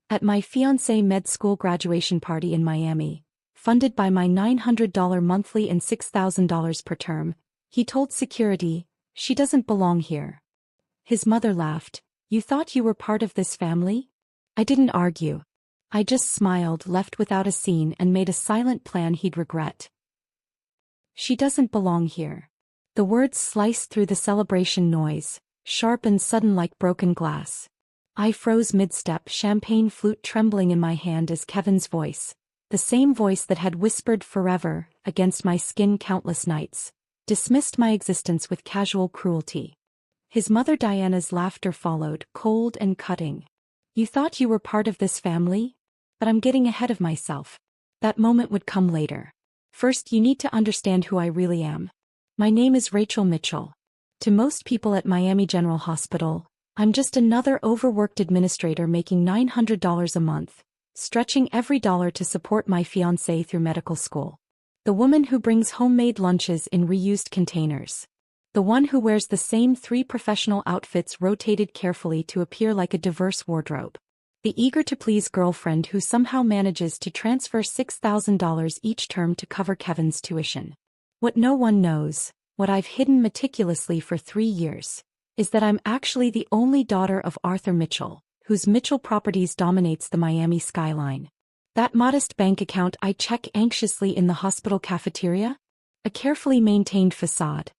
At my fiancé med school graduation party in Miami, funded by my $900 monthly and $6,000 per term, he told security, "She doesn't belong here." His mother laughed. "You thought you were part of this family?" I didn't argue. I just smiled, left without a scene, and made a silent plan he'd regret. "She doesn't belong here." The words sliced through the celebration noise, sharp and sudden like broken glass. I froze mid-step, champagne flute trembling in my hand as Kevin's voice, the same voice that had whispered forever against my skin countless nights, dismissed my existence with casual cruelty. His mother Diana's laughter followed, cold and cutting. "You thought you were part of this family? But I'm getting ahead of myself. That moment would come later. First, you need to understand who I really am. My name is Rachel Mitchell. To most people at Miami General Hospital, I'm just another overworked administrator making $900 a month, stretching every dollar to support my fiancé through medical school. The woman who brings homemade lunches in reused containers. The one who wears the same 3 professional outfits rotated carefully to appear like a diverse wardrobe. The eager-to-please girlfriend who somehow manages to transfer $6,000 each term to cover Kevin's tuition. What no one knows, what I've hidden meticulously for 3 years, is that I'm actually the only daughter of Arthur Mitchell, whose Mitchell Properties dominates the Miami skyline. That modest bank account I check anxiously in the hospital cafeteria? A carefully maintained facade.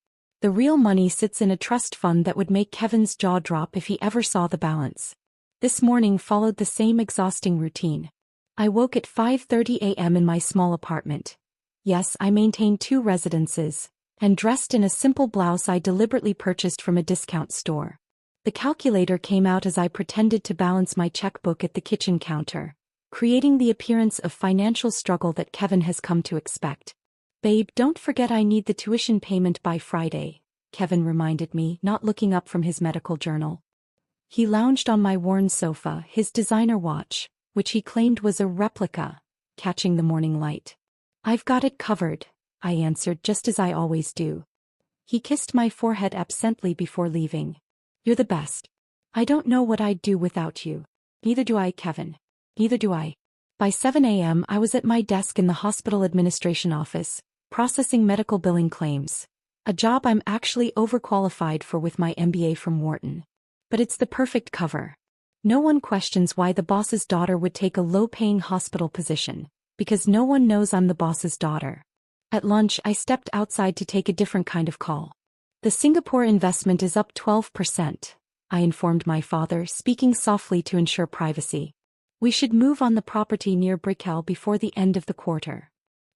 The real money sits in a trust fund that would make Kevin's jaw drop if he ever saw the balance. This morning followed the same exhausting routine. I woke at 5:30 a.m. in my small apartment. Yes, I maintain 2 residences, and dressed in a simple blouse I deliberately purchased from a discount store. The calculator came out as I pretended to balance my checkbook at the kitchen counter, creating the appearance of financial struggle that Kevin has come to expect. "Babe, don't forget I need the tuition payment by Friday," Kevin reminded me, not looking up from his medical journal. He lounged on my worn sofa, his designer watch, which he claimed was a replica, catching the morning light. "I've got it covered," I answered, just as I always do. He kissed my forehead absently before leaving. "You're the best. I don't know what I'd do without you." "Neither do I, Kevin. Neither do I." By 7 a.m. I was at my desk in the hospital administration office, processing medical billing claims. A job I'm actually overqualified for with my MBA from Wharton. But it's the perfect cover. No one questions why the boss's daughter would take a low-paying hospital position, because no one knows I'm the boss's daughter. At lunch, I stepped outside to take a different kind of call. "The Singapore investment is up 12%, I informed my father, speaking softly to ensure privacy. "We should move on the property near Brickell before the end of the quarter."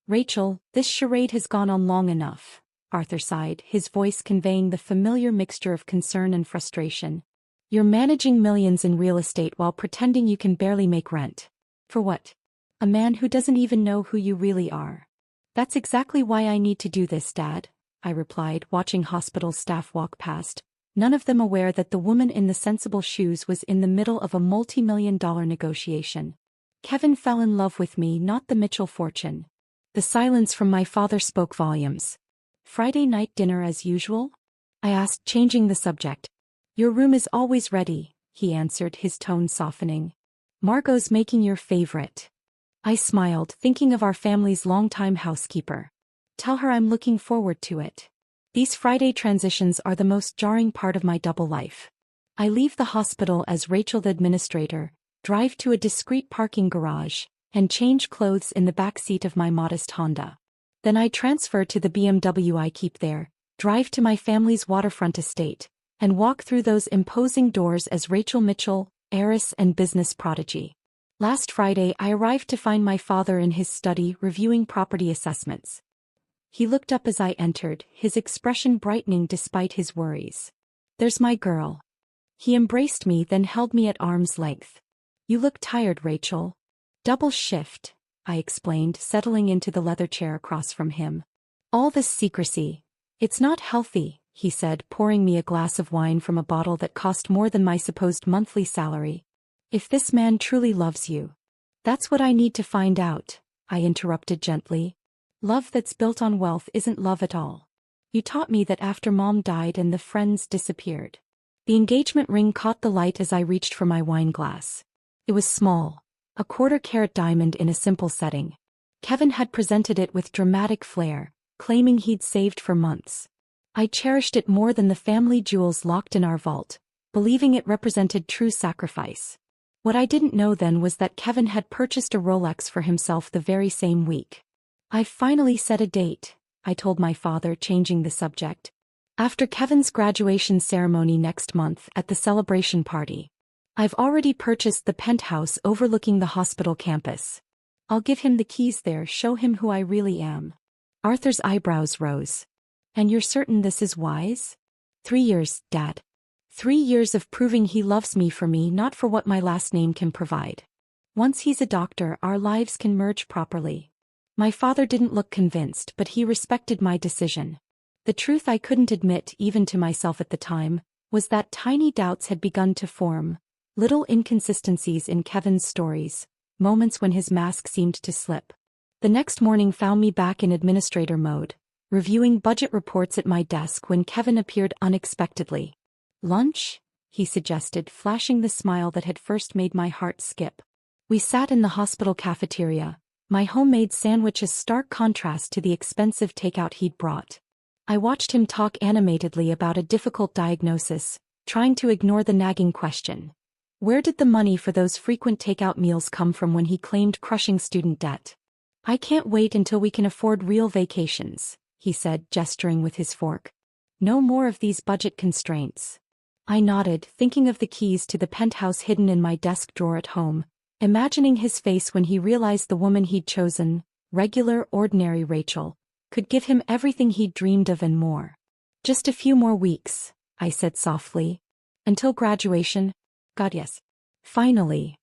"Rachel, this charade has gone on long enough," Arthur sighed, his voice conveying the familiar mixture of concern and frustration. "You're managing millions in real estate while pretending you can barely make rent. For what? A man who doesn't even know who you really are." "That's exactly why I need to do this, Dad," I replied, watching hospital staff walk past, none of them aware that the woman in the sensible shoes was in the middle of a multi-million-dollar negotiation. Kevin fell in love with me, not the Mitchell fortune. The silence from my father spoke volumes. "Friday night dinner as usual?" I asked, changing the subject. "Your room is always ready," he answered, his tone softening. "Margot's making your favorite." I smiled, thinking of our family's longtime housekeeper. "Tell her I'm looking forward to it." These Friday transitions are the most jarring part of my double life. I leave the hospital as Rachel the administrator, drive to a discreet parking garage, and change clothes in the back seat of my modest Honda. Then I transfer to the BMW I keep there, drive to my family's waterfront estate, and walk through those imposing doors as Rachel Mitchell, heiress and business prodigy. Last Friday I arrived to find my father in his study reviewing property assessments. He looked up as I entered, his expression brightening despite his worries. "There's my girl." He embraced me, then held me at arm's length. "You look tired, Rachel." "Double shift," I explained, settling into the leather chair across from him. "All this secrecy. It's not healthy," he said, pouring me a glass of wine from a bottle that cost more than my supposed monthly salary. "If this man truly loves you." "That's what I need to find out," I interrupted gently. "Love that's built on wealth isn't love at all. You taught me that after Mom died and the friends disappeared." The engagement ring caught the light as I reached for my wine glass. It was small, a quarter-carat diamond in a simple setting. Kevin had presented it with dramatic flair, claiming he'd saved for months. I cherished it more than the family jewels locked in our vault, believing it represented true sacrifice. What I didn't know then was that Kevin had purchased a Rolex for himself the very same week. "I've finally set a date," I told my father, changing the subject. "After Kevin's graduation ceremony next month at the celebration party. I've already purchased the penthouse overlooking the hospital campus. I'll give him the keys there, show him who I really am." Arthur's eyebrows rose. "And you're certain this is wise?" 3 years, Dad. 3 years of proving he loves me for me, not for what my last name can provide. Once he's a doctor, our lives can merge properly." My father didn't look convinced, but he respected my decision. The truth I couldn't admit even to myself at the time was that tiny doubts had begun to form, little inconsistencies in Kevin's stories, moments when his mask seemed to slip. The next morning found me back in administrator mode, reviewing budget reports at my desk when Kevin appeared unexpectedly. "Lunch?" he suggested, flashing the smile that had first made my heart skip. We sat in the hospital cafeteria, my homemade sandwich a stark contrast to the expensive takeout he'd brought. I watched him talk animatedly about a difficult diagnosis, trying to ignore the nagging question. Where did the money for those frequent takeout meals come from when he claimed crushing student debt? "I can't wait until we can afford real vacations," he said, gesturing with his fork. "No more of these budget constraints." I nodded, thinking of the keys to the penthouse hidden in my desk drawer at home, imagining his face when he realized the woman he'd chosen, regular, ordinary Rachel, could give him everything he'd dreamed of and more. "Just a few more weeks," I said softly. "Until graduation?" "God, yes." "Finally."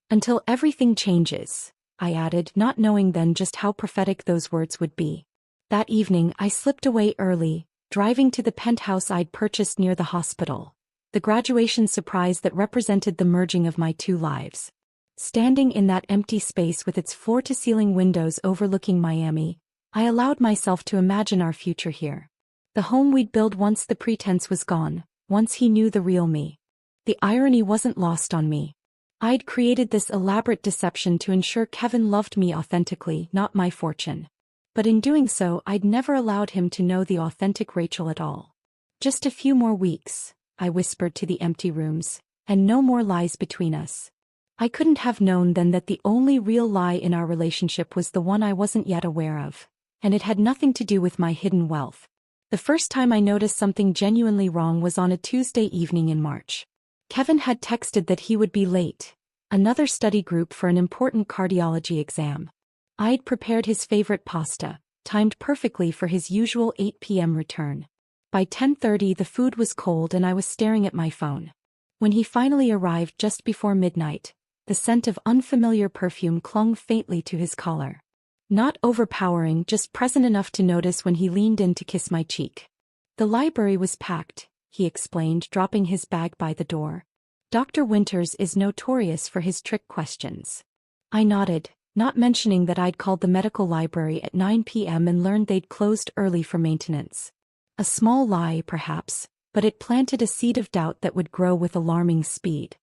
"Until everything changes," I added, not knowing then just how prophetic those words would be. That evening I slipped away early, driving to the penthouse I'd purchased near the hospital. The graduation surprise that represented the merging of my two lives. Standing in that empty space with its floor-to-ceiling windows overlooking Miami, I allowed myself to imagine our future here. The home we'd build once the pretense was gone, once he knew the real me. The irony wasn't lost on me. I'd created this elaborate deception to ensure Kevin loved me authentically, not my fortune. But in doing so, I'd never allowed him to know the authentic Rachel at all. "Just a few more weeks," I whispered to the empty rooms, "and no more lies between us." I couldn't have known then that the only real lie in our relationship was the one I wasn't yet aware of, and it had nothing to do with my hidden wealth. The first time I noticed something genuinely wrong was on a Tuesday evening in March. Kevin had texted that he would be late, another study group for an important cardiology exam. I'd prepared his favorite pasta, timed perfectly for his usual 8 p.m. return. By 10:30 the food was cold and I was staring at my phone. When he finally arrived just before midnight, the scent of unfamiliar perfume clung faintly to his collar. Not overpowering, just present enough to notice when he leaned in to kiss my cheek. "The library was packed," he explained, dropping his bag by the door. "Dr. Winters is notorious for his trick questions." I nodded, not mentioning that I'd called the medical library at 9 p.m. and learned they'd closed early for maintenance. A small lie, perhaps, but it planted a seed of doubt that would grow with alarming speed.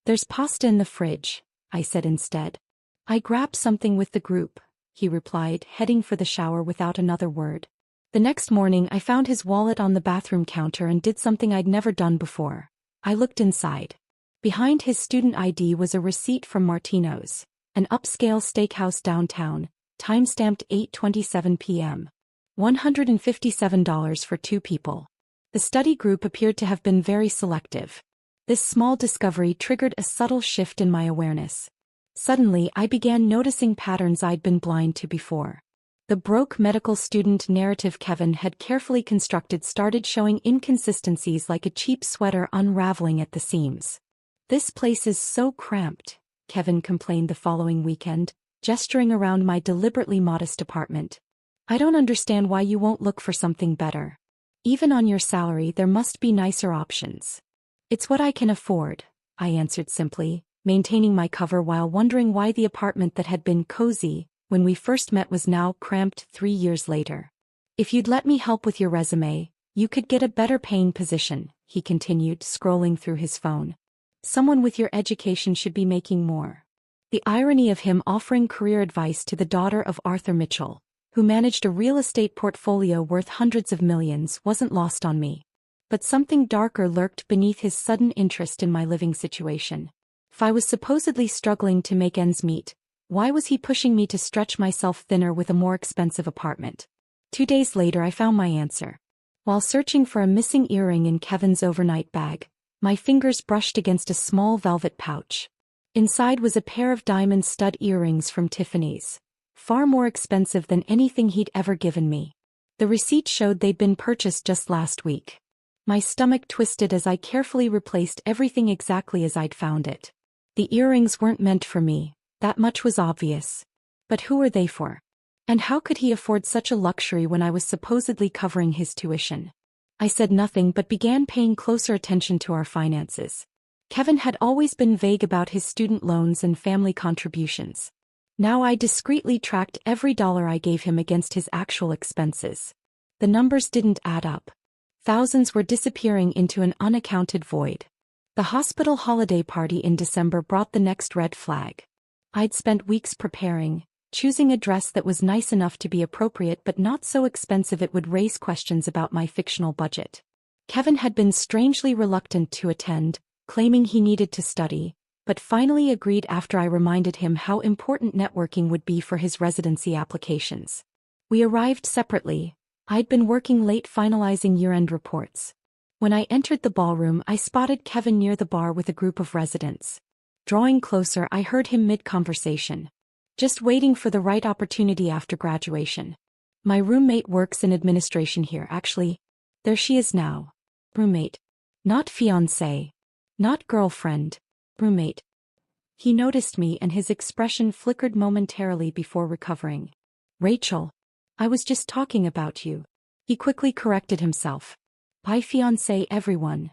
"There's pasta in the fridge," I said instead. "I grabbed something with the group," he replied, heading for the shower without another word. The next morning I found his wallet on the bathroom counter and did something I'd never done before. I looked inside. Behind his student ID was a receipt from Martino's, an upscale steakhouse downtown, time-stamped 8:27 p.m. $157 for 2 people. The study group appeared to have been very selective. This small discovery triggered a subtle shift in my awareness. Suddenly I began noticing patterns I'd been blind to before. The broke medical student narrative Kevin had carefully constructed started showing inconsistencies like a cheap sweater unraveling at the seams. "This place is so cramped," Kevin complained the following weekend, gesturing around my deliberately modest apartment. "I don't understand why you won't look for something better. Even on your salary there must be nicer options." "It's what I can afford," I answered simply, maintaining my cover while wondering why the apartment that had been cozy when we first met was now cramped 3 years later. "If you'd let me help with your resume, you could get a better paying position," he continued, scrolling through his phone. Someone with your education should be making more. The irony of him offering career advice to the daughter of Arthur Mitchell, who managed a real estate portfolio worth hundreds of millions, wasn't lost on me. But something darker lurked beneath his sudden interest in my living situation. If I was supposedly struggling to make ends meet, why was he pushing me to stretch myself thinner with a more expensive apartment? 2 days later I found my answer. While searching for a missing earring in Kevin's overnight bag, my fingers brushed against a small velvet pouch. Inside was a pair of diamond stud earrings from Tiffany's, far more expensive than anything he'd ever given me. The receipt showed they'd been purchased just last week. My stomach twisted as I carefully replaced everything exactly as I'd found it. The earrings weren't meant for me, that much was obvious. But who were they for? And how could he afford such a luxury when I was supposedly covering his tuition? I said nothing but began paying closer attention to our finances. Kevin had always been vague about his student loans and family contributions. Now I discreetly tracked every dollar I gave him against his actual expenses. The numbers didn't add up. Thousands were disappearing into an unaccounted void. The hospital holiday party in December brought the next red flag. I'd spent weeks preparing, choosing a dress that was nice enough to be appropriate but not so expensive it would raise questions about my fictional budget. Kevin had been strangely reluctant to attend, claiming he needed to study, but finally agreed after I reminded him how important networking would be for his residency applications. We arrived separately. I'd been working late finalizing year-end reports. When I entered the ballroom, I spotted Kevin near the bar with a group of residents. Drawing closer, I heard him mid-conversation. Just waiting for the right opportunity after graduation. My roommate works in administration here, actually. There she is now. Roommate. Not fiancé. Not girlfriend. Roommate. He noticed me and his expression flickered momentarily before recovering. Rachel. I was just talking about you. He quickly corrected himself. By fiancé everyone.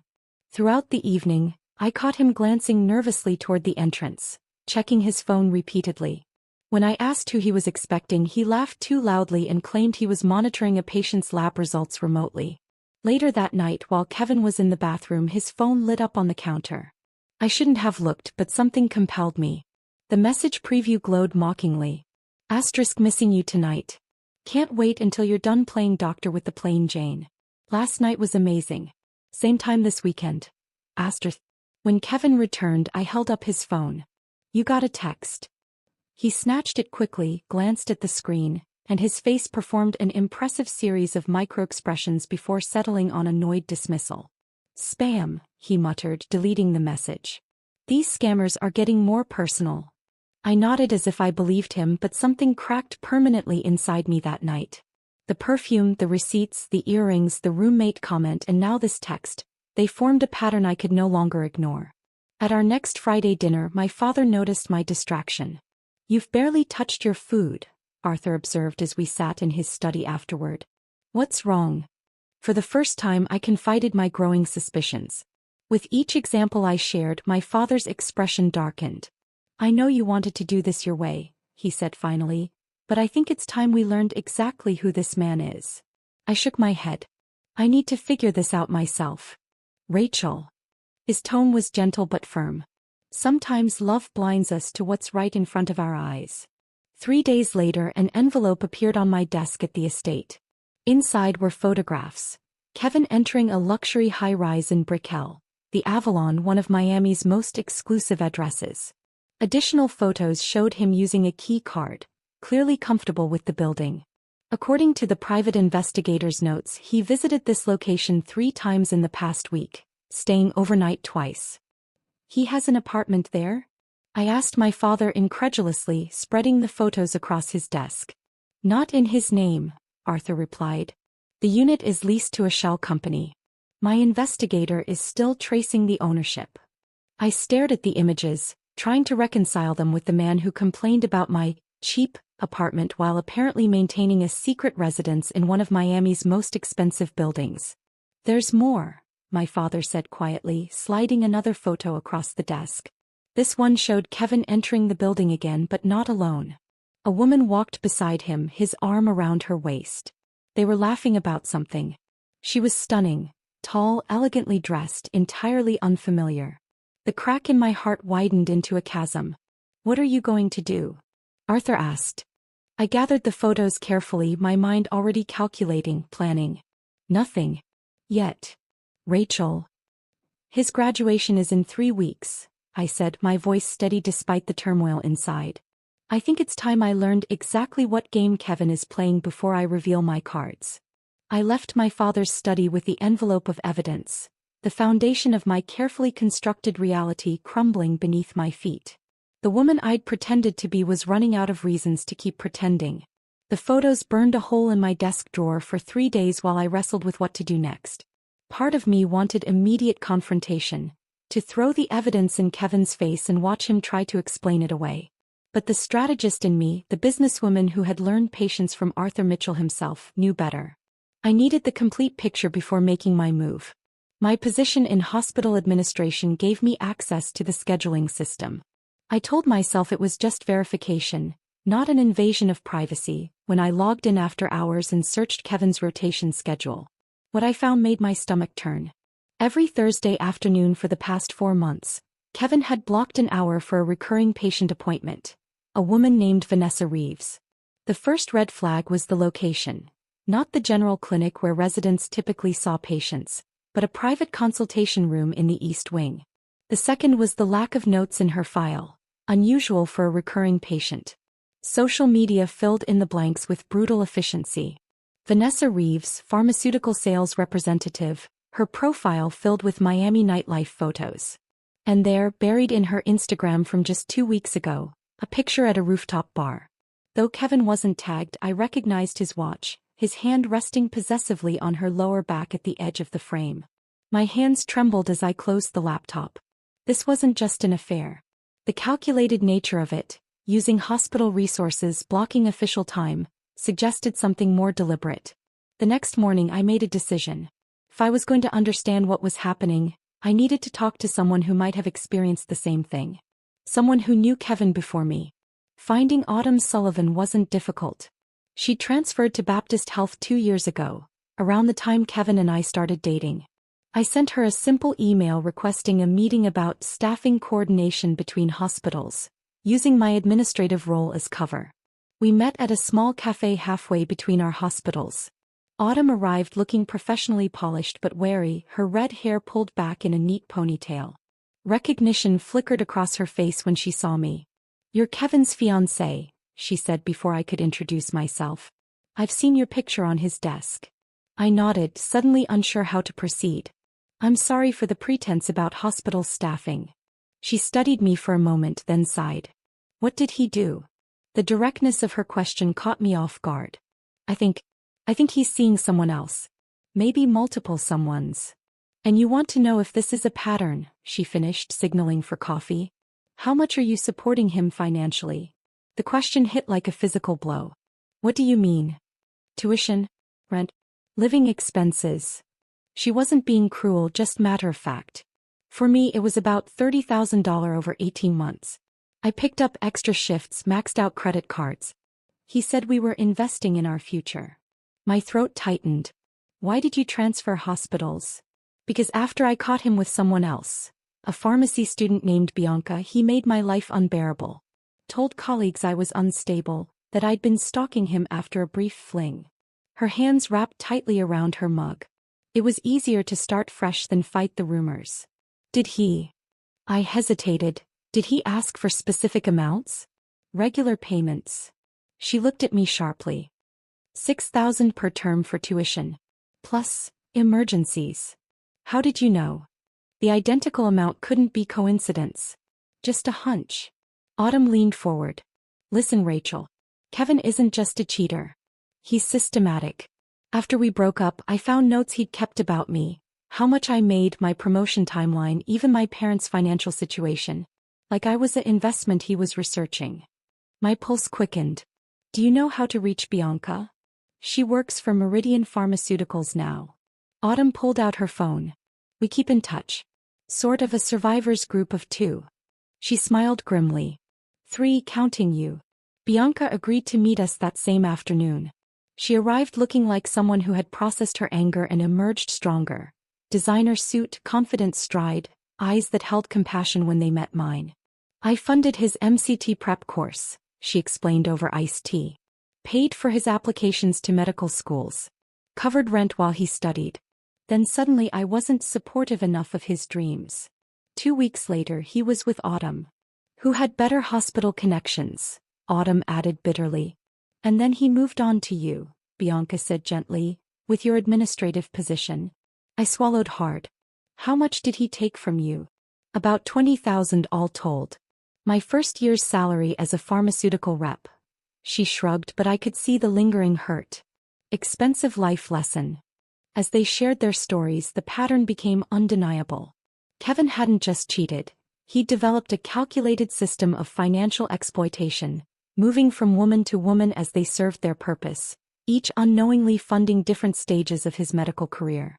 Throughout the evening, I caught him glancing nervously toward the entrance, checking his phone repeatedly. When I asked who he was expecting, he laughed too loudly and claimed he was monitoring a patient's lab results remotely. Later that night, while Kevin was in the bathroom, his phone lit up on the counter. I shouldn't have looked, but something compelled me. The message preview glowed mockingly. Asterisk missing you tonight. Can't wait until you're done playing doctor with the plain Jane. Last night was amazing. Same time this weekend. Asterisk. When Kevin returned, I held up his phone. You got a text. He snatched it quickly, glanced at the screen, and his face performed an impressive series of micro-expressions before settling on annoyed dismissal. Spam, he muttered, deleting the message. These scammers are getting more personal. I nodded as if I believed him, but something cracked permanently inside me that night. The perfume, the receipts, the earrings, the roommate comment, and now this text, they formed a pattern I could no longer ignore. At our next Friday dinner, my father noticed my distraction. You've barely touched your food, Arthur observed as we sat in his study afterward. What's wrong? For the first time, I confided my growing suspicions. With each example I shared, my father's expression darkened. I know you wanted to do this your way, he said finally, but I think it's time we learned exactly who this man is. I shook my head. I need to figure this out myself. Rachel. His tone was gentle but firm. Sometimes love blinds us to what's right in front of our eyes. 3 days later, an envelope appeared on my desk at the estate. Inside were photographs. Kevin entering a luxury high-rise in Brickell, the Avalon, one of Miami's most exclusive addresses. Additional photos showed him using a key card, clearly comfortable with the building. According to the private investigator's notes, he visited this location 3 times in the past week, staying overnight twice. He has an apartment there? I asked my father incredulously, spreading the photos across his desk. Not in his name, Arthur replied. The unit is leased to a shell company. My investigator is still tracing the ownership. I stared at the images, trying to reconcile them with the man who complained about my cheap apartment while apparently maintaining a secret residence in one of Miami's most expensive buildings. There's more, my father said quietly, sliding another photo across the desk. This one showed Kevin entering the building again, but not alone. A woman walked beside him, his arm around her waist. They were laughing about something. She was stunning, tall, elegantly dressed, entirely unfamiliar. The crack in my heart widened into a chasm. "What are you going to do?" Arthur asked. I gathered the photos carefully, my mind already calculating, planning. "Nothing. Yet. Rachel." "His graduation is in 3 weeks," I said, my voice steady despite the turmoil inside. "I think it's time I learned exactly what game Kevin is playing before I reveal my cards." I left my father's study with the envelope of evidence, the foundation of my carefully constructed reality crumbling beneath my feet. The woman I'd pretended to be was running out of reasons to keep pretending. The photos burned a hole in my desk drawer for 3 days while I wrestled with what to do next. Part of me wanted immediate confrontation, to throw the evidence in Kevin's face and watch him try to explain it away. But the strategist in me, the businesswoman who had learned patience from Arthur Mitchell himself, knew better. I needed the complete picture before making my move. My position in hospital administration gave me access to the scheduling system. I told myself it was just verification, not an invasion of privacy, when I logged in after hours and searched Kevin's rotation schedule. What I found made my stomach turn. Every Thursday afternoon for the past 4 months, Kevin had blocked an hour for a recurring patient appointment, a woman named Vanessa Reeves. The first red flag was the location, not the general clinic where residents typically saw patients, but a private consultation room in the East Wing. The second was the lack of notes in her file, unusual for a recurring patient. Social media filled in the blanks with brutal efficiency. Vanessa Reeves, pharmaceutical sales representative, her profile filled with Miami nightlife photos. And there, buried in her Instagram from just 2 weeks ago, a picture at a rooftop bar. Though Kevin wasn't tagged, I recognized his watch, his hand resting possessively on her lower back at the edge of the frame. My hands trembled as I closed the laptop. This wasn't just an affair. The calculated nature of it, using hospital resources, blocking official time, suggested something more deliberate. The next morning I made a decision. If I was going to understand what was happening, I needed to talk to someone who might have experienced the same thing. Someone who knew Kevin before me. Finding Autumn Sullivan wasn't difficult. She transferred to Baptist Health 2 years ago, around the time Kevin and I started dating. I sent her a simple email requesting a meeting about staffing coordination between hospitals, using my administrative role as cover. We met at a small cafe halfway between our hospitals. Autumn arrived looking professionally polished but wary, her red hair pulled back in a neat ponytail. Recognition flickered across her face when she saw me. "You're Kevin's fiancée," she said before I could introduce myself. "I've seen your picture on his desk." I nodded, suddenly unsure how to proceed. "I'm sorry for the pretense about hospital staffing." She studied me for a moment, then sighed. "What did he do?" The directness of her question caught me off guard. I think he's seeing someone else. Maybe multiple someones. "And you want to know if this is a pattern," she finished, signaling for coffee. "How much are you supporting him financially?" The question hit like a physical blow. "What do you mean?" "Tuition? Rent? Living expenses?" She wasn't being cruel, just matter of fact. For me it was about $30,000 over 18 months. I picked up extra shifts, maxed out credit cards. He said we were investing in our future. My throat tightened. "Why did you transfer hospitals?" "Because after I caught him with someone else, a pharmacy student named Bianca, he made my life unbearable. Told colleagues I was unstable, that I'd been stalking him after a brief fling." Her hands wrapped tightly around her mug. It was easier to start fresh than fight the rumors. "Did he?" I hesitated. "Did he ask for specific amounts?" "Regular payments." She looked at me sharply. $6,000 per term for tuition. Plus, emergencies. "How did you know?" The identical amount couldn't be coincidence. Just a hunch. Autumn leaned forward. "Listen, Rachel. Kevin isn't just a cheater. He's systematic. After we broke up, I found notes he'd kept about me, how much I made, my promotion timeline, even my parents' financial situation. Like I was an investment he was researching." My pulse quickened. "Do you know how to reach Bianca?" "She works for Meridian Pharmaceuticals now." Autumn pulled out her phone. "We keep in touch. Sort of a survivors group of 2. She smiled grimly. 3 counting you." Bianca agreed to meet us that same afternoon. She arrived looking like someone who had processed her anger and emerged stronger. Designer suit, confident stride, eyes that held compassion when they met mine. I funded his MCT prep course, she explained over iced tea. Paid for his applications to medical schools. Covered rent while he studied. Then suddenly I wasn't supportive enough of his dreams. 2 weeks later he was with Autumn, who had better hospital connections, Autumn added bitterly. And then he moved on to you, Bianca said gently, with your administrative position. I swallowed hard. How much did he take from you? About 20,000 all told. My first year's salary as a pharmaceutical rep. She shrugged, but I could see the lingering hurt. Expensive life lesson. As they shared their stories, the pattern became undeniable. Kevin hadn't just cheated. He'd developed a calculated system of financial exploitation, moving from woman to woman as they served their purpose, each unknowingly funding different stages of his medical career.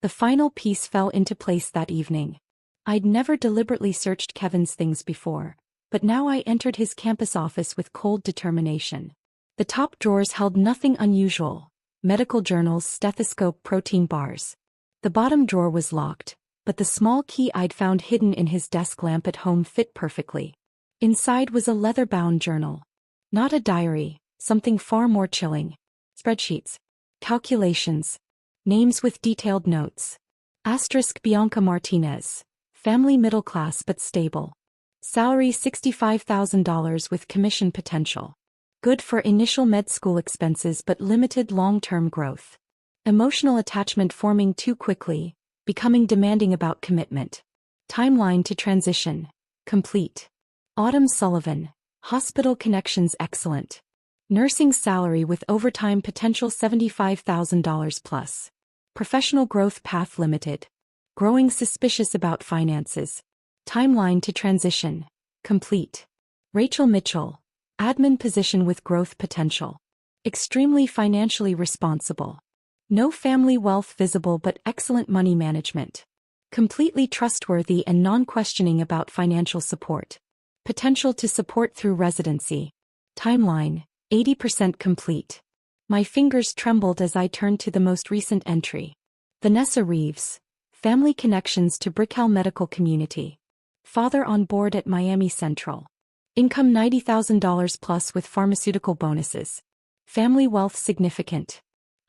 The final piece fell into place that evening. I'd never deliberately searched Kevin's things before, but now I entered his campus office with cold determination. The top drawers held nothing unusual: medical journals, stethoscope, protein bars. The bottom drawer was locked, but the small key I'd found hidden in his desk lamp at home fit perfectly. Inside was a leather-bound journal. Not a diary, something far more chilling. Spreadsheets. Calculations. Names with detailed notes. Asterisk Bianca Martinez. Family middle class but stable. Salary $65,000 with commission potential. Good for initial med school expenses but limited long-term growth. Emotional attachment forming too quickly, becoming demanding about commitment. Timeline to transition. Complete. Autumn Sullivan. Hospital connections excellent. Nursing salary with overtime potential $75,000 plus. Professional growth path limited. Growing suspicious about finances. Timeline to transition. Complete. Rachel Mitchell. Admin position with growth potential. Extremely financially responsible. No family wealth visible but excellent money management. Completely trustworthy and non-questioning about financial support. Potential to support through residency. Timeline, 80% complete. My fingers trembled as I turned to the most recent entry. Vanessa Reeves. Family connections to Brickell Medical Community. Father on board at Miami Central. Income $90,000 plus with pharmaceutical bonuses. Family wealth significant.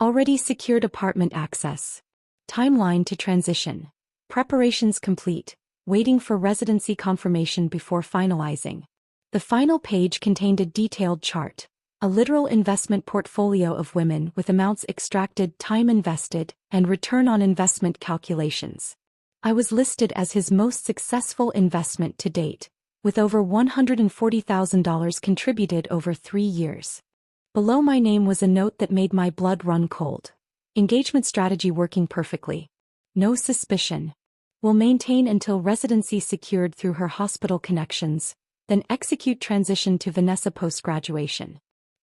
Already secured apartment access. Timeline to transition. Preparations complete, waiting for residency confirmation before finalizing. The final page contained a detailed chart, a literal investment portfolio of women with amounts extracted, time invested, and return on investment calculations. I was listed as his most successful investment to date, with over $140,000 contributed over 3 years. Below my name was a note that made my blood run cold. Engagement strategy working perfectly. No suspicion. Will maintain until residency secured through her hospital connections, then execute transition to Vanessa post-graduation.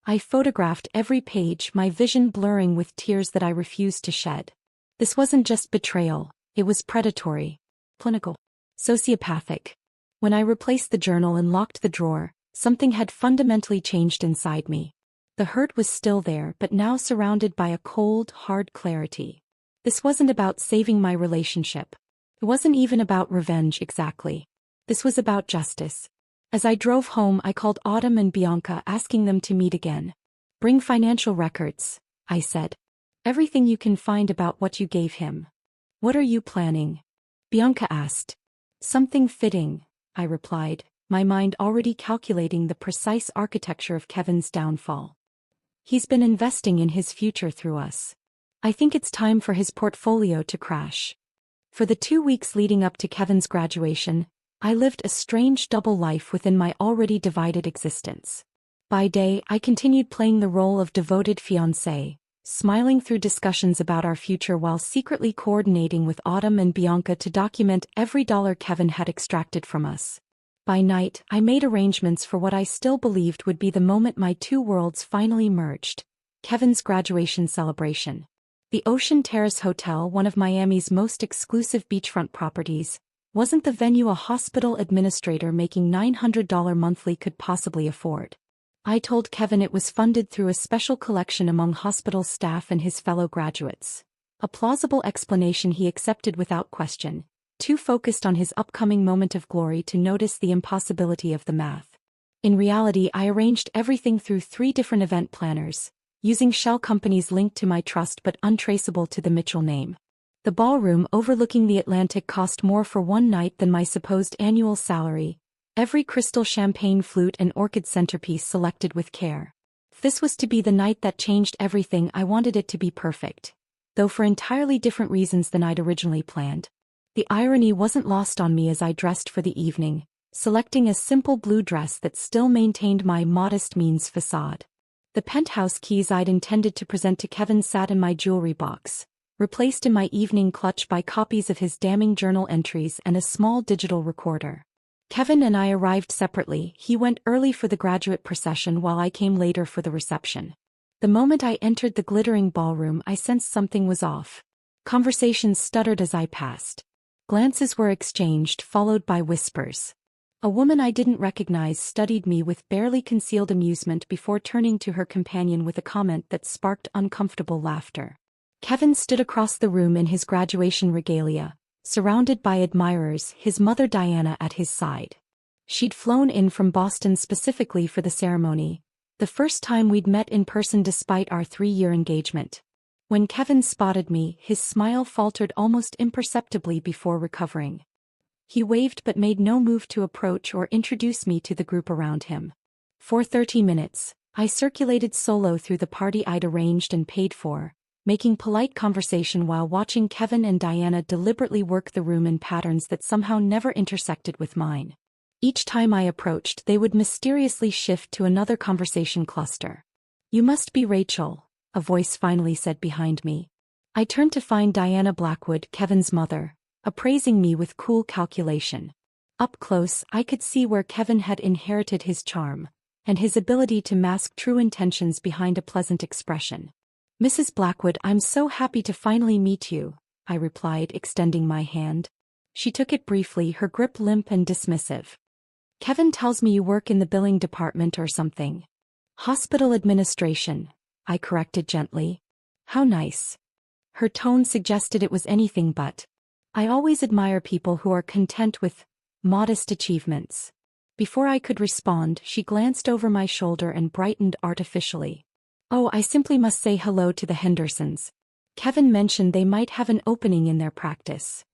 I photographed every page, my vision blurring with tears that I refused to shed. This wasn't just betrayal, it was predatory, clinical, sociopathic. When I replaced the journal and locked the drawer, something had fundamentally changed inside me. The hurt was still there, but now surrounded by a cold, hard clarity. This wasn't about saving my relationship. It wasn't even about revenge exactly. This was about justice. As I drove home, I called Autumn and Bianca, asking them to meet again. Bring financial records, I said. Everything you can find about what you gave him. What are you planning? Bianca asked. Something fitting, I replied, my mind already calculating the precise architecture of Kevin's downfall. He's been investing in his future through us. I think it's time for his portfolio to crash. For the 2 weeks leading up to Kevin's graduation, I lived a strange double life within my already divided existence. By day, I continued playing the role of devoted fiancé, smiling through discussions about our future while secretly coordinating with Autumn and Bianca to document every dollar Kevin had extracted from us. By night, I made arrangements for what I still believed would be the moment my two worlds finally merged: Kevin's graduation celebration. The Ocean Terrace Hotel, one of Miami's most exclusive beachfront properties, wasn't the venue a hospital administrator making $900 monthly could possibly afford. I told Kevin it was funded through a special collection among hospital staff and his fellow graduates. A plausible explanation he accepted without question, too focused on his upcoming moment of glory to notice the impossibility of the math. In reality, I arranged everything through 3 different event planners, using shell companies linked to my trust but untraceable to the Mitchell name. The ballroom overlooking the Atlantic cost more for one night than my supposed annual salary, every crystal champagne flute and orchid centerpiece selected with care. This was to be the night that changed everything. I wanted it to be perfect, though for entirely different reasons than I'd originally planned. The irony wasn't lost on me as I dressed for the evening, selecting a simple blue dress that still maintained my modest means facade. The penthouse keys I'd intended to present to Kevin sat in my jewelry box, replaced in my evening clutch by copies of his damning journal entries and a small digital recorder. Kevin and I arrived separately. He went early for the graduate procession while I came later for the reception. The moment I entered the glittering ballroom, I sensed something was off. Conversations stuttered as I passed. Glances were exchanged, followed by whispers. A woman I didn't recognize studied me with barely concealed amusement before turning to her companion with a comment that sparked uncomfortable laughter. Kevin stood across the room in his graduation regalia, surrounded by admirers, his mother Diana at his side. She'd flown in from Boston specifically for the ceremony, the first time we'd met in person despite our 3-year engagement. When Kevin spotted me, his smile faltered almost imperceptibly before recovering. He waved but made no move to approach or introduce me to the group around him. For 30 minutes, I circulated solo through the party I'd arranged and paid for, making polite conversation while watching Kevin and Diana deliberately work the room in patterns that somehow never intersected with mine. Each time I approached, they would mysteriously shift to another conversation cluster. "You must be Rachel," a voice finally said behind me. I turned to find Diana Blackwood, Kevin's mother, appraising me with cool calculation. Up close, I could see where Kevin had inherited his charm, and his ability to mask true intentions behind a pleasant expression. "Mrs. Blackwood, I'm so happy to finally meet you," I replied, extending my hand. She took it briefly, her grip limp and dismissive. "Kevin tells me you work in the billing department or something." "Hospital administration," I corrected gently. "How nice." Her tone suggested it was anything but. I always admire people who are content with modest achievements. Before I could respond, she glanced over my shoulder and brightened artificially. "Oh, I simply must say hello to the Hendersons. Kevin mentioned they might have an opening in their practice."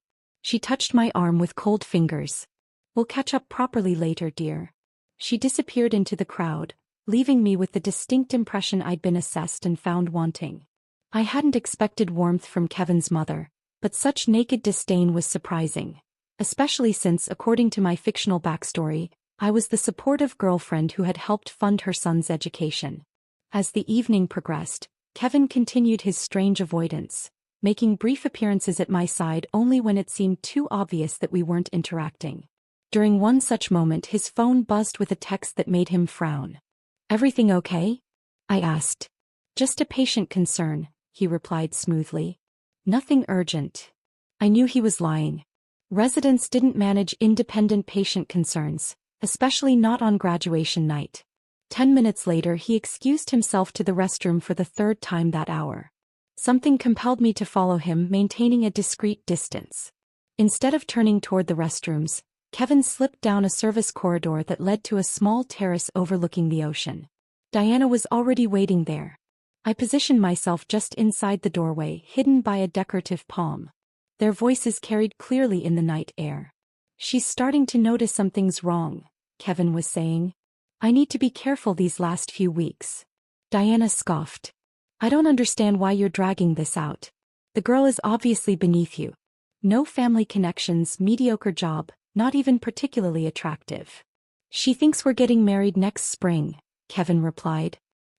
She touched my arm with cold fingers. "We'll catch up properly later, dear." She disappeared into the crowd, leaving me with the distinct impression I'd been assessed and found wanting. I hadn't expected warmth from Kevin's mother, but such naked disdain was surprising, especially since, according to my fictional backstory, I was the supportive girlfriend who had helped fund her son's education. As the evening progressed, Kevin continued his strange avoidance, making brief appearances at my side only when it seemed too obvious that we weren't interacting. During one such moment, his phone buzzed with a text that made him frown. "Everything okay?" I asked. "Just a patient concern," he replied smoothly. "Nothing urgent." I knew he was lying. Residents didn't manage independent patient concerns, especially not on graduation night. 10 minutes later, he excused himself to the restroom for the 3rd time that hour. Something compelled me to follow him, maintaining a discreet distance. Instead of turning toward the restrooms, Kevin slipped down a service corridor that led to a small terrace overlooking the ocean. Diana was already waiting there. I positioned myself just inside the doorway, hidden by a decorative palm. Their voices carried clearly in the night air. "She's starting to notice something's wrong," Kevin was saying. "I need to be careful these last few weeks." Diana scoffed. "I don't understand why you're dragging this out. The girl is obviously beneath you. No family connections, mediocre job, not even particularly attractive." "She thinks we're getting married next spring," Kevin replied.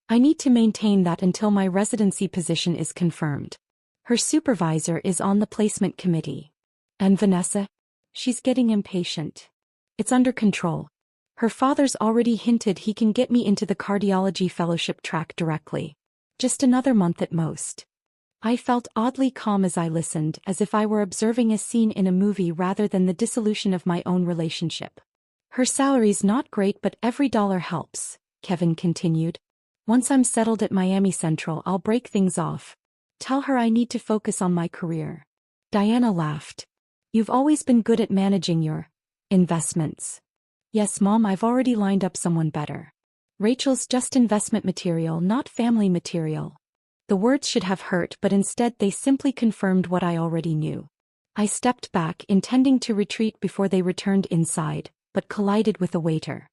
"I need to maintain that until my residency position is confirmed. Her supervisor is on the placement committee." "And Vanessa?" "She's getting impatient." "It's under control. Her father's already hinted he can get me into the cardiology fellowship track directly. Just another month at most." I felt oddly calm as I listened, as if I were observing a scene in a movie rather than the dissolution of my own relationship. "Her salary's not great, but every dollar helps," Kevin continued. "Once I'm settled at Miami Central, I'll break things off. Tell her I need to focus on my career." Diana laughed. You've always been good at managing your investments. Yes, Mom, I've already lined up someone better. Rachel's just investment material, not family material. The words should have hurt, but instead they simply confirmed what I already knew. I stepped back, intending to retreat before they returned inside, but collided with a waiter.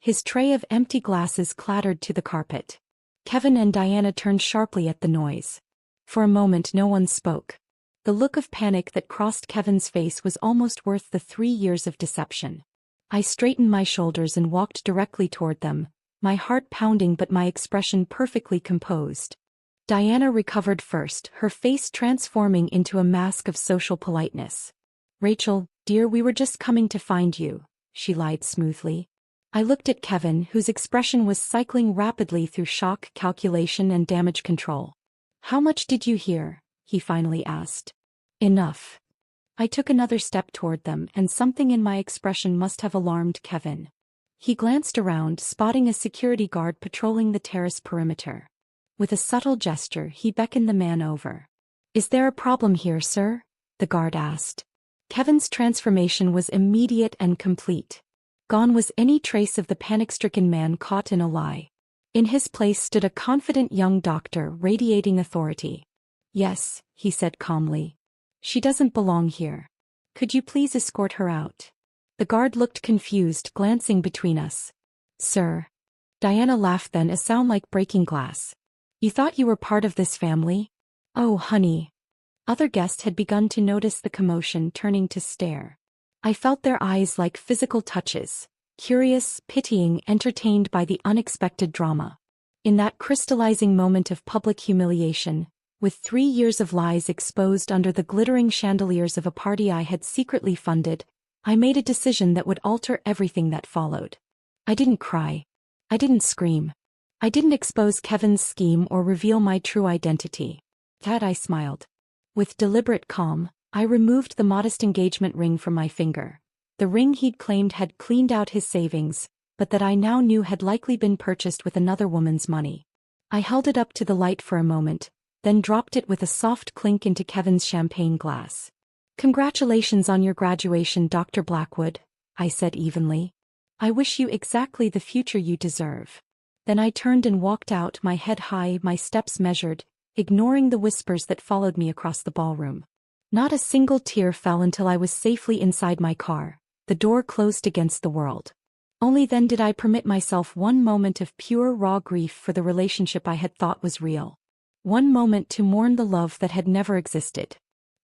His tray of empty glasses clattered to the carpet. Kevin and Diana turned sharply at the noise. For a moment no one spoke. The look of panic that crossed Kevin's face was almost worth the 3 years of deception. I straightened my shoulders and walked directly toward them, my heart pounding but my expression perfectly composed. Diana recovered first, her face transforming into a mask of social politeness. Rachel, dear, we were just coming to find you, she lied smoothly. I looked at Kevin, whose expression was cycling rapidly through shock, calculation, and damage control. How much did you hear? He finally asked. Enough. I took another step toward them, and something in my expression must have alarmed Kevin. He glanced around, spotting a security guard patrolling the terrace perimeter. With a subtle gesture, he beckoned the man over. Is there a problem here, sir? The guard asked. Kevin's transformation was immediate and complete. Gone was any trace of the panic-stricken man caught in a lie. In his place stood a confident young doctor, radiating authority. Yes, he said calmly. She doesn't belong here. Could you please escort her out? The guard looked confused, glancing between us. Sir. Diana laughed, then a sound like breaking glass. You thought you were part of this family? Oh, honey. Other guests had begun to notice the commotion, turning to stare. I felt their eyes like physical touches, curious, pitying, entertained by the unexpected drama. In that crystallizing moment of public humiliation, with 3 years of lies exposed under the glittering chandeliers of a party I had secretly funded, I made a decision that would alter everything that followed. I didn't cry. I didn't scream. I didn't expose Kevin's scheme or reveal my true identity. Instead, I smiled. With deliberate calm, I removed the modest engagement ring from my finger. The ring he'd claimed had cleaned out his savings, but that I now knew had likely been purchased with another woman's money. I held it up to the light for a moment, then dropped it with a soft clink into Kevin's champagne glass. Congratulations on your graduation, Dr. Blackwood, I said evenly. I wish you exactly the future you deserve. Then I turned and walked out, my head high, my steps measured, ignoring the whispers that followed me across the ballroom. Not a single tear fell until I was safely inside my car, the door closed against the world. Only then did I permit myself one moment of pure raw grief for the relationship I had thought was real. One moment to mourn the love that had never existed.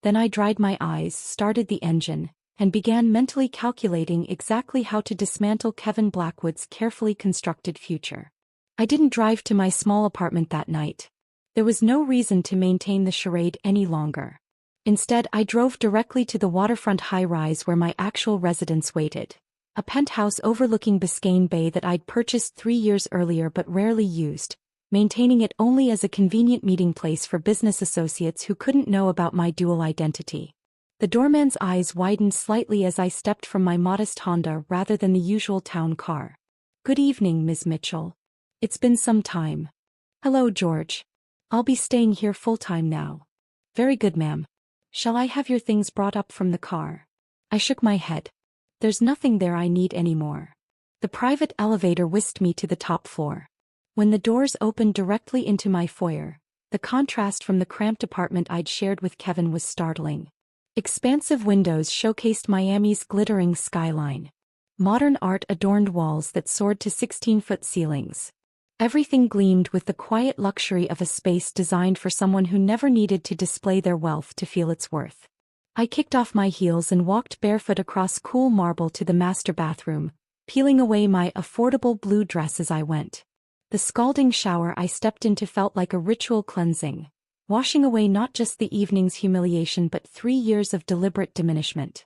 Then I dried my eyes, started the engine, and began mentally calculating exactly how to dismantle Kevin Blackwood's carefully constructed future. I didn't drive to my small apartment that night. There was no reason to maintain the charade any longer. Instead, I drove directly to the waterfront high-rise where my actual residence waited. A penthouse overlooking Biscayne Bay that I'd purchased 3 years earlier but rarely used, maintaining it only as a convenient meeting place for business associates who couldn't know about my dual identity. The doorman's eyes widened slightly as I stepped from my modest Honda rather than the usual town car. Good evening, Ms. Mitchell. It's been some time. Hello, George. I'll be staying here full-time now. Very good, ma'am. Shall I have your things brought up from the car? I shook my head. There's nothing there I need anymore. The private elevator whisked me to the top floor. When the doors opened directly into my foyer, the contrast from the cramped apartment I'd shared with Kevin was startling. Expansive windows showcased Miami's glittering skyline. Modern art adorned walls that soared to 16-foot ceilings. Everything gleamed with the quiet luxury of a space designed for someone who never needed to display their wealth to feel its worth. I kicked off my heels and walked barefoot across cool marble to the master bathroom, peeling away my affordable blue dress as I went. The scalding shower I stepped into felt like a ritual cleansing, washing away not just the evening's humiliation but 3 years of deliberate diminishment.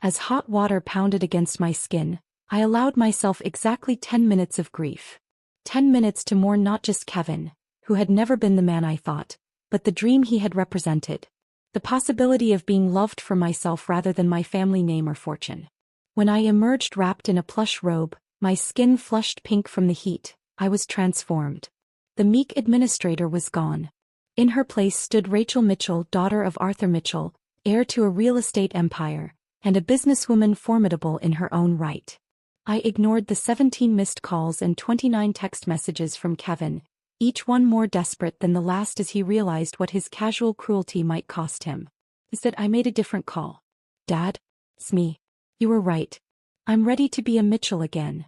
As hot water pounded against my skin, I allowed myself exactly 10 minutes of grief. 10 minutes to mourn not just Kevin, who had never been the man I thought, but the dream he had represented. The possibility of being loved for myself rather than my family name or fortune. When I emerged wrapped in a plush robe, my skin flushed pink from the heat, I was transformed. The meek administrator was gone. In her place stood Rachel Mitchell, daughter of Arthur Mitchell, heir to a real estate empire, and a businesswoman formidable in her own right. I ignored the 17 missed calls and 29 text messages from Kevin, each one more desperate than the last as he realized what his casual cruelty might cost him. Is that I made a different call. Dad? It's me. You were right. I'm ready to be a Mitchell again.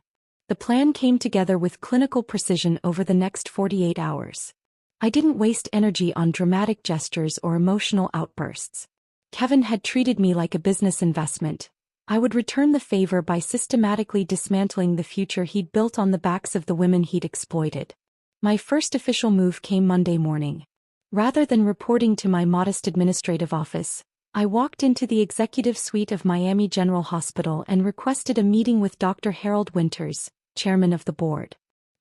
The plan came together with clinical precision over the next 48 hours. I didn't waste energy on dramatic gestures or emotional outbursts. Kevin had treated me like a business investment. I would return the favor by systematically dismantling the future he'd built on the backs of the women he'd exploited. My first official move came Monday morning. Rather than reporting to my modest administrative office, I walked into the executive suite of Miami General Hospital and requested a meeting with Dr. Harold Winters, chairman of the board.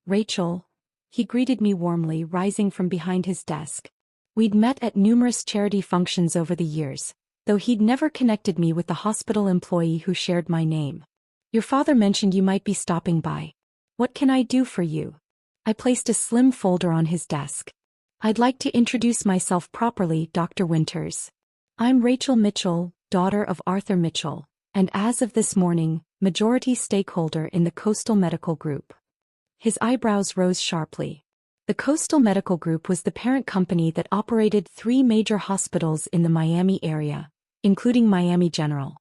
Rachel, he greeted me warmly, rising from behind his desk. We'd met at numerous charity functions over the years, though he'd never connected me with the hospital employee who shared my name. Your father mentioned you might be stopping by. What can I do for you? I placed a slim folder on his desk. I'd like to introduce myself properly, Dr. Winters. I'm Rachel Mitchell, daughter of Arthur Mitchell, and as of this morning, majority stakeholder in the Coastal Medical Group. His eyebrows rose sharply. The Coastal Medical Group was the parent company that operated 3 major hospitals in the Miami area, including Miami General.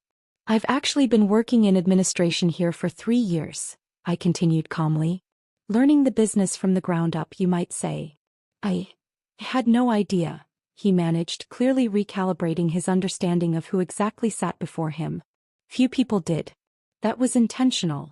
I've actually been working in administration here for 3 years, I continued calmly. Learning the business from the ground up, you might say. I had no idea, he managed, clearly recalibrating his understanding of who exactly sat before him. Few people did. That was intentional.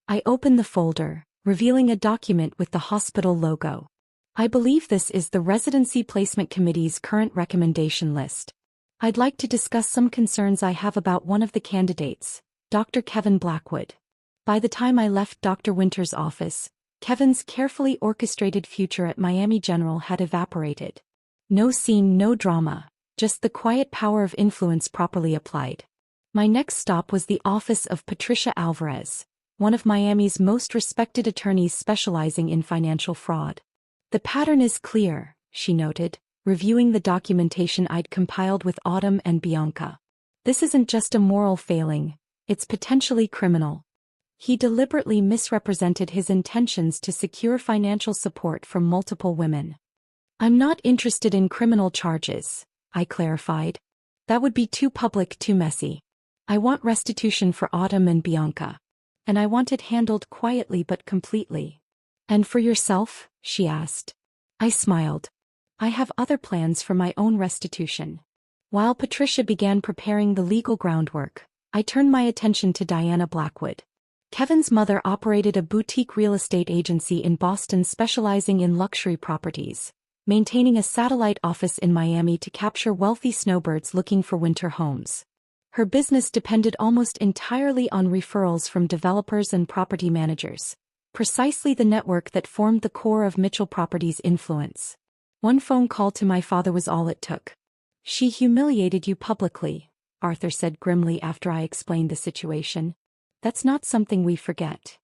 I opened the folder, revealing a document with the hospital logo. I believe this is the Residency Placement Committee's current recommendation list. I'd like to discuss some concerns I have about one of the candidates, Dr. Kevin Blackwood. By the time I left Dr. Winters' office, Kevin's carefully orchestrated future at Miami General had evaporated. No scene, no drama, just the quiet power of influence properly applied. My next stop was the office of Patricia Alvarez, one of Miami's most respected attorneys specializing in financial fraud. The pattern is clear, she noted, reviewing the documentation I'd compiled with Autumn and Bianca. This isn't just a moral failing, it's potentially criminal. He deliberately misrepresented his intentions to secure financial support from multiple women. I'm not interested in criminal charges, I clarified. That would be too public, too messy. I want restitution for Autumn and Bianca. And I want it handled quietly but completely. And for yourself? She asked. I smiled. I have other plans for my own restitution. While Patricia began preparing the legal groundwork, I turned my attention to Diana Blackwood. Kevin's mother operated a boutique real estate agency in Boston specializing in luxury properties, maintaining a satellite office in Miami to capture wealthy snowbirds looking for winter homes. Her business depended almost entirely on referrals from developers and property managers, precisely the network that formed the core of Mitchell Properties' influence. One phone call to my father was all it took. She humiliated you publicly, Arthur said grimly after I explained the situation. That's not something we forget.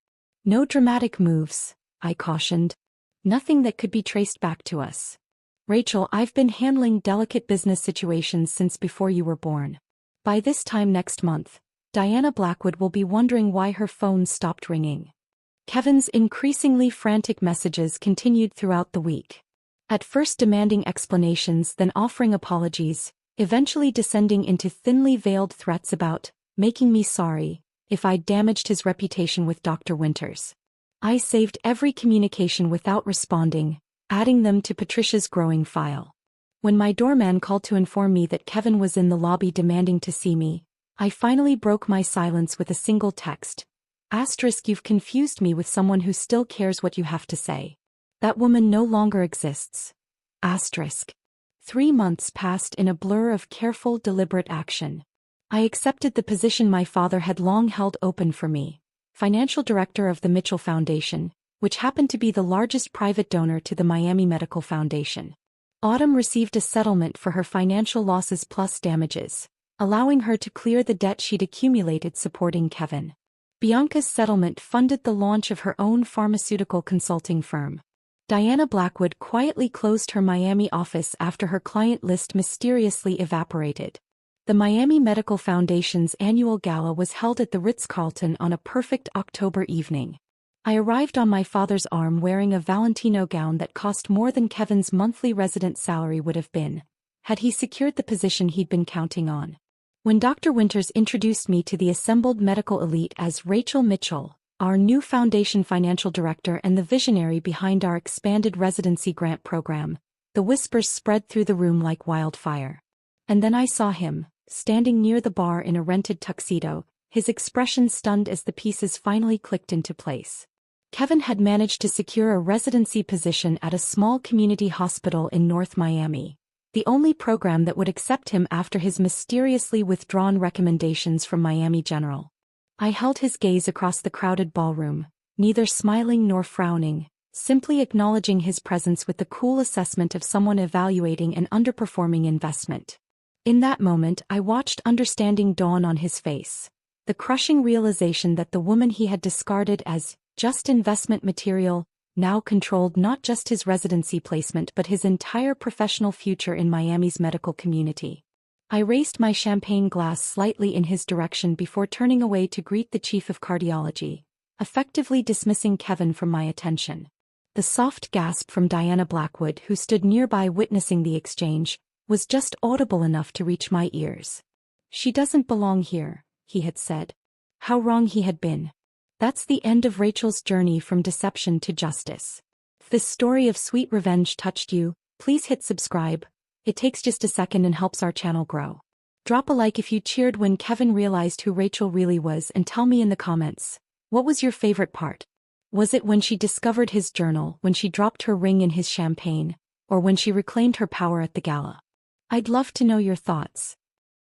No dramatic moves, I cautioned. Nothing that could be traced back to us. Rachel, I've been handling delicate business situations since before you were born. By this time next month, Diana Blackwood will be wondering why her phone stopped ringing. Kevin's increasingly frantic messages continued throughout the week. At first demanding explanations, then offering apologies, eventually descending into thinly veiled threats about making me sorry if I'd damaged his reputation with Dr. Winters. I saved every communication without responding, adding them to Patricia's growing file. When my doorman called to inform me that Kevin was in the lobby demanding to see me, I finally broke my silence with a single text. *, you've confused me with someone who still cares what you have to say. That woman no longer exists. *. 3 months passed in a blur of careful, deliberate action. I accepted the position my father had long held open for me, financial director of the Mitchell Foundation, which happened to be the largest private donor to the Miami Medical Foundation. Autumn received a settlement for her financial losses plus damages, allowing her to clear the debt she'd accumulated supporting Kevin. Bianca's settlement funded the launch of her own pharmaceutical consulting firm. Diana Blackwood quietly closed her Miami office after her client list mysteriously evaporated. The Miami Medical Foundation's annual gala was held at the Ritz-Carlton on a perfect October evening. I arrived on my father's arm wearing a Valentino gown that cost more than Kevin's monthly resident salary would have been, had he secured the position he'd been counting on. When Dr. Winters introduced me to the assembled medical elite as Rachel Mitchell, our new foundation financial director and the visionary behind our expanded residency grant program, the whispers spread through the room like wildfire. And then I saw him, standing near the bar in a rented tuxedo, his expression stunned as the pieces finally clicked into place. Kevin had managed to secure a residency position at a small community hospital in North Miami, the only program that would accept him after his mysteriously withdrawn recommendations from Miami General. I held his gaze across the crowded ballroom, neither smiling nor frowning, simply acknowledging his presence with the cool assessment of someone evaluating an underperforming investment. In that moment, I watched understanding dawn on his face, the crushing realization that the woman he had discarded as just investment material now controlled not just his residency placement but his entire professional future in Miami's medical community. I raised my champagne glass slightly in his direction before turning away to greet the chief of cardiology, effectively dismissing Kevin from my attention. The soft gasp from Diana Blackwood, who stood nearby witnessing the exchange, was just audible enough to reach my ears. "She doesn't belong here," he had said. How wrong he had been. That's the end of Rachel's journey from deception to justice. If this story of sweet revenge touched you, please hit subscribe. It takes just a second and helps our channel grow. Drop a like if you cheered when Kevin realized who Rachel really was and tell me in the comments, what was your favorite part? Was it when she discovered his journal, when she dropped her ring in his champagne, or when she reclaimed her power at the gala? I'd love to know your thoughts.